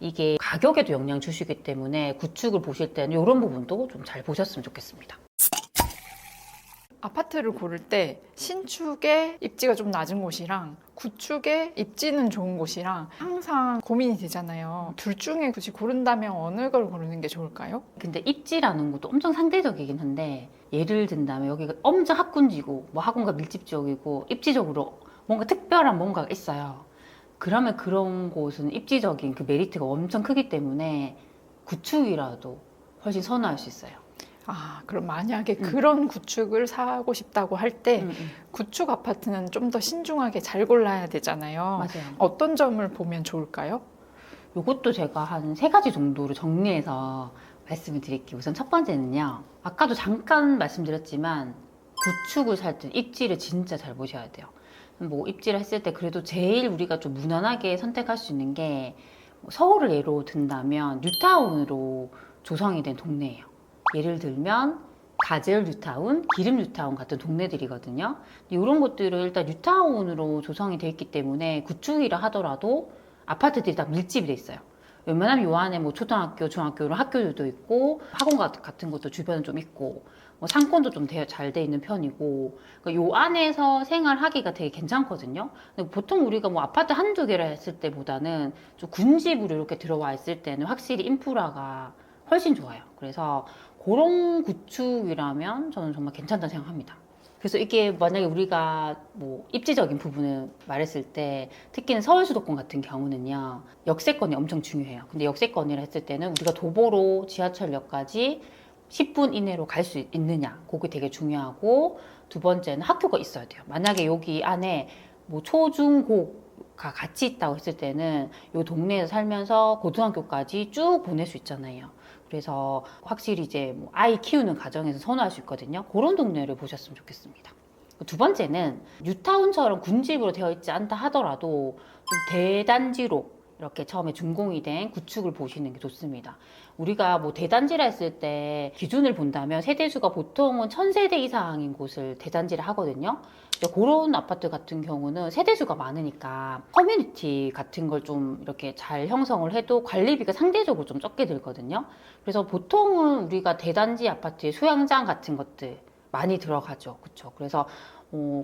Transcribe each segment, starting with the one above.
이게 가격에도 영향 주시기 때문에 구축을 보실 때는 이런 부분도 좀 잘 보셨으면 좋겠습니다. 아파트를 고를 때 신축의 입지가 좀 낮은 곳이랑 구축의 입지는 좋은 곳이랑 항상 고민이 되잖아요. 둘 중에 굳이 고른다면 어느 걸 고르는 게 좋을까요? 근데 입지라는 것도 엄청 상대적이긴 한데, 예를 든다면 여기가 엄청 학군지고 뭐 학군과 밀집 지역이고 입지적으로 뭔가 특별한 뭔가가 있어요. 그러면 그런 곳은 입지적인 그 메리트가 엄청 크기 때문에 구축이라도 훨씬 선호할 수 있어요. 그럼 만약에 그런 구축을 사고 싶다고 할 때 음. 구축 아파트는 좀 더 신중하게 잘 골라야 되잖아요. 맞아요. 어떤 점을 보면 좋을까요? 이것도 제가 한 3가지 정도로 정리해서 말씀을 드릴게요. 우선 첫 번째는요. 아까도 잠깐 말씀드렸지만 구축을 살 때 입지를 진짜 잘 보셔야 돼요. 뭐 입지를 했을 때 그래도 제일 우리가 좀 무난하게 선택할 수 있는 게 서울을 예로 든다면 뉴타운으로 조성이 된 동네예요. 예를 들면 가젤 뉴타운, 기름 뉴타운 같은 동네들이거든요. 이런 것들을 일단 뉴타운으로 조성이 돼 있기 때문에 구축이라 하더라도 아파트들이 다 밀집이 돼 있어요. 웬만하면 요 안에 뭐 초등학교, 중학교 이런 학교들도 있고 학원 같은 것도 주변에 좀 있고 뭐 상권도 좀 잘 돼 있는 편이고 그러니까 요 안에서 생활하기가 되게 괜찮거든요. 근데 보통 우리가 뭐 아파트 한두 개를 했을 때보다는 좀 군집으로 이렇게 들어와 있을 때는 확실히 인프라가 훨씬 좋아요. 그래서 그런 구축이라면 저는 정말 괜찮다고 생각합니다. 그래서 이게 만약에 우리가 뭐 입지적인 부분을 말했을 때 특히는 서울 수도권 같은 경우는요 역세권이 엄청 중요해요. 근데 역세권이라 했을 때는 우리가 도보로 지하철역까지 10분 이내로 갈 수 있느냐 그게 되게 중요하고 두 번째는 학교가 있어야 돼요. 만약에 여기 안에 뭐 초, 중, 고가 같이 있다고 했을 때는 이 동네에서 살면서 고등학교까지 쭉 보낼 수 있잖아요. 그래서 확실히 이제 뭐 아이 키우는 가정에서 선호할 수 있거든요. 그런 동네를 보셨으면 좋겠습니다. 두 번째는 뉴타운처럼 군집으로 되어 있지 않다 하더라도 좀 대단지로 이렇게 처음에 준공이 된 구축을 보시는 게 좋습니다. 우리가 뭐 대단지라 했을 때 기준을 본다면 세대수가 보통은 1000세대 이상인 곳을 대단지라 하거든요. 그런 아파트 같은 경우는 세대수가 많으니까 커뮤니티 같은 걸 좀 이렇게 잘 형성을 해도 관리비가 상대적으로 좀 적게 들거든요. 그래서 보통은 우리가 대단지 아파트에 수영장 같은 것들 많이 들어가죠. 그렇죠. 그래서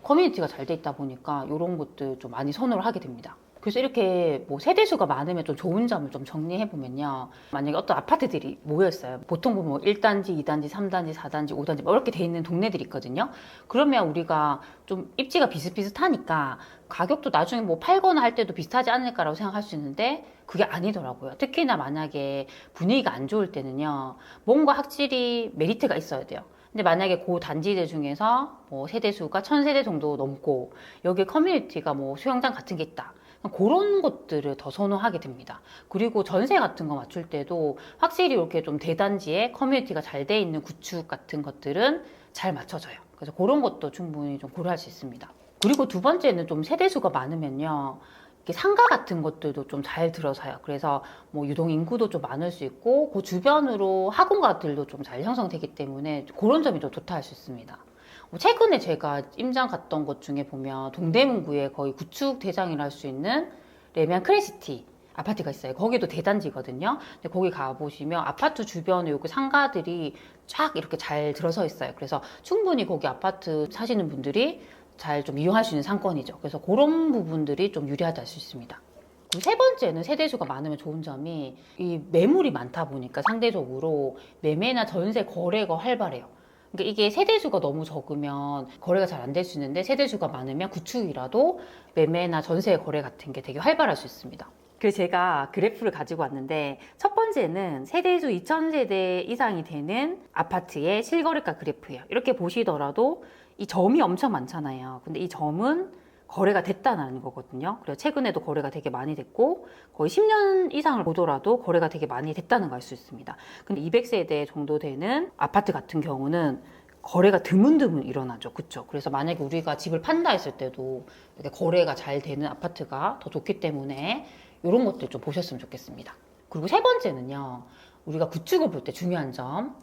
커뮤니티가 잘 돼 있다 보니까 이런 것들 좀 많이 선호를 하게 됩니다. 그래서 이렇게 뭐 세대수가 많으면 좀 좋은 점을 좀 정리해 보면요. 만약에 어떤 아파트들이 모였어요. 보통 보면 1단지, 2단지, 3단지, 4단지, 5단지 뭐 이렇게 돼 있는 동네들이 있거든요. 그러면 우리가 좀 입지가 비슷비슷하니까 가격도 나중에 뭐 팔거나 할 때도 비슷하지 않을까라고 생각할 수 있는데 그게 아니더라고요. 특히나 만약에 분위기가 안 좋을 때는요. 뭔가 확실히 메리트가 있어야 돼요. 근데 만약에 그 단지들 중에서 뭐 세대수가 1000세대 정도 넘고 여기 커뮤니티가 뭐 수영장 같은 게 있다. 그런 것들을 더 선호하게 됩니다. 그리고 전세 같은 거 맞출 때도 확실히 이렇게 좀 대단지에 커뮤니티가 잘 돼 있는 구축 같은 것들은 잘 맞춰져요. 그래서 그런 것도 충분히 좀 고려할 수 있습니다. 그리고 두 번째는 좀 세대수가 많으면요. 이렇게 상가 같은 것들도 좀 잘 들어서요. 그래서 뭐 유동 인구도 좀 많을 수 있고 그 주변으로 학원가들도 좀 잘 형성되기 때문에 그런 점이 좀 좋다 할 수 있습니다. 최근에 제가 임장 갔던 것 중에 보면 동대문구에 거의 구축 대장이라 할 수 있는 레미안 크레시티 아파트가 있어요. 거기도 대단지거든요. 근데 거기 가보시면 아파트 주변에 여기 상가들이 쫙 이렇게 잘 들어서 있어요. 그래서 충분히 거기 아파트 사시는 분들이 잘 좀 이용할 수 있는 상권이죠. 그래서 그런 부분들이 좀 유리하다 할 수 있습니다. 그리고 세 번째는 세대수가 많으면 좋은 점이 이 매물이 많다 보니까 상대적으로 매매나 전세 거래가 활발해요. 그러니까 이게 세대수가 너무 적으면 거래가 잘 안 될 수 있는데 세대수가 많으면 구축이라도 매매나 전세 거래 같은 게 되게 활발할 수 있습니다. 그래서 제가 그래프를 가지고 왔는데 첫 번째는 세대수 2000세대 이상이 되는 아파트의 실거래가 그래프예요. 이렇게 보시더라도 이 점이 엄청 많잖아요. 근데 이 점은 거래가 됐다는 거거든요. 그래서 최근에도 거래가 되게 많이 됐고 거의 10년 이상을 보더라도 거래가 되게 많이 됐다는 걸 알 수 있습니다. 근데 200세대 정도 되는 아파트 같은 경우는 거래가 드문드문 일어나죠. 그쵸? 그래서 만약에 우리가 집을 판다 했을 때도 이렇게 거래가 잘 되는 아파트가 더 좋기 때문에 이런 것들 좀 보셨으면 좋겠습니다. 그리고 세 번째는요. 우리가 구축을 볼 때 중요한 점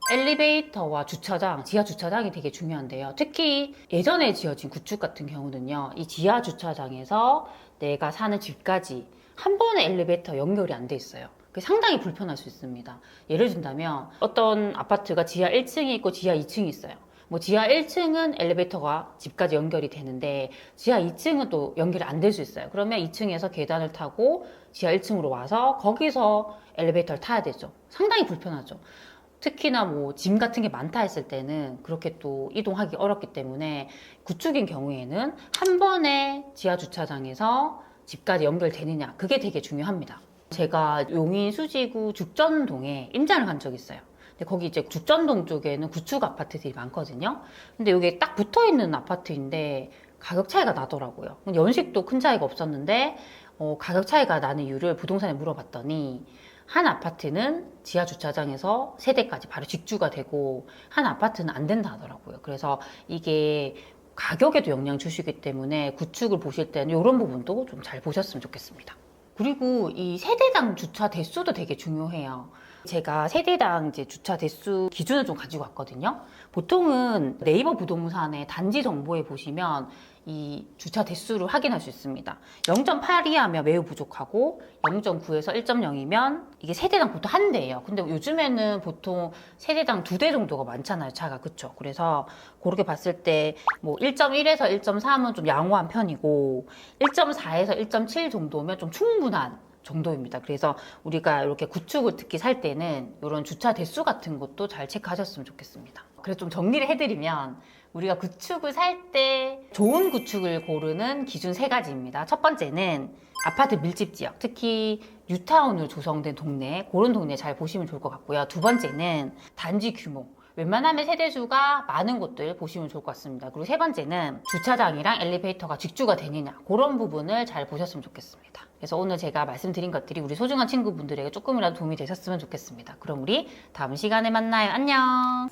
엘리베이터와 주차장, 지하 주차장이 되게 중요한데요. 특히 예전에 지어진 구축 같은 경우는요. 이 지하 주차장에서 내가 사는 집까지 한 번에 엘리베이터 연결이 안 돼 있어요. 그게 상당히 불편할 수 있습니다. 예를 든다면 어떤 아파트가 지하 1층이 있고 지하 2층이 있어요. 뭐 지하 1층은 엘리베이터가 집까지 연결이 되는데 지하 2층은 또 연결이 안 될 수 있어요. 그러면 2층에서 계단을 타고 지하 1층으로 와서 거기서 엘리베이터를 타야 되죠. 상당히 불편하죠. 특히나 뭐 짐 같은 게 많다 했을 때는 그렇게 또 이동하기 어렵기 때문에 구축인 경우에는 한 번에 지하 주차장에서 집까지 연결되느냐, 그게 되게 중요합니다. 제가 용인 수지구 죽전동에 임장을 간 적이 있어요. 근데 거기 이제 죽전동 쪽에는 구축 아파트들이 많거든요. 근데 여기 딱 붙어 있는 아파트인데 가격 차이가 나더라고요. 연식도 큰 차이가 없었는데 가격 차이가 나는 이유를 부동산에 물어봤더니 한 아파트는 지하 주차장에서 세대까지 바로 직주가 되고 한 아파트는 안 된다 하더라고요. 그래서 이게 가격에도 영향 주시기 때문에 구축을 보실 때는 이런 부분도 좀 잘 보셨으면 좋겠습니다. 그리고 이 세대당 주차 대수도 되게 중요해요. 제가 세대당 이제 주차 대수 기준을 좀 가지고 왔거든요. 보통은 네이버 부동산의 단지 정보에 보시면 이 주차 대수를 확인할 수 있습니다. 0.8 이하면 매우 부족하고 0.9에서 1.0이면 이게 세대당 보통 한 대예요. 근데 요즘에는 보통 세대당 2대 정도가 많잖아요, 차가. 그쵸? 그래서 그렇게 봤을 때 뭐 1.1에서 1.3은 좀 양호한 편이고 1.4에서 1.7 정도면 좀 충분한 정도입니다. 그래서 우리가 이렇게 구축을 특히 살 때는 이런 주차 대수 같은 것도 잘 체크하셨으면 좋겠습니다. 그래서 좀 정리를 해드리면 우리가 구축을 살 때 좋은 구축을 고르는 기준 3가지입니다. 첫 번째는 아파트 밀집 지역, 특히 뉴타운으로 조성된 동네, 그런 동네 잘 보시면 좋을 것 같고요. 두 번째는 단지 규모, 웬만하면 세대수가 많은 곳들 보시면 좋을 것 같습니다. 그리고 세 번째는 주차장이랑 엘리베이터가 직주가 되느냐, 그런 부분을 잘 보셨으면 좋겠습니다. 그래서 오늘 제가 말씀드린 것들이 우리 소중한 친구분들에게 조금이라도 도움이 되셨으면 좋겠습니다. 그럼 우리 다음 시간에 만나요. 안녕.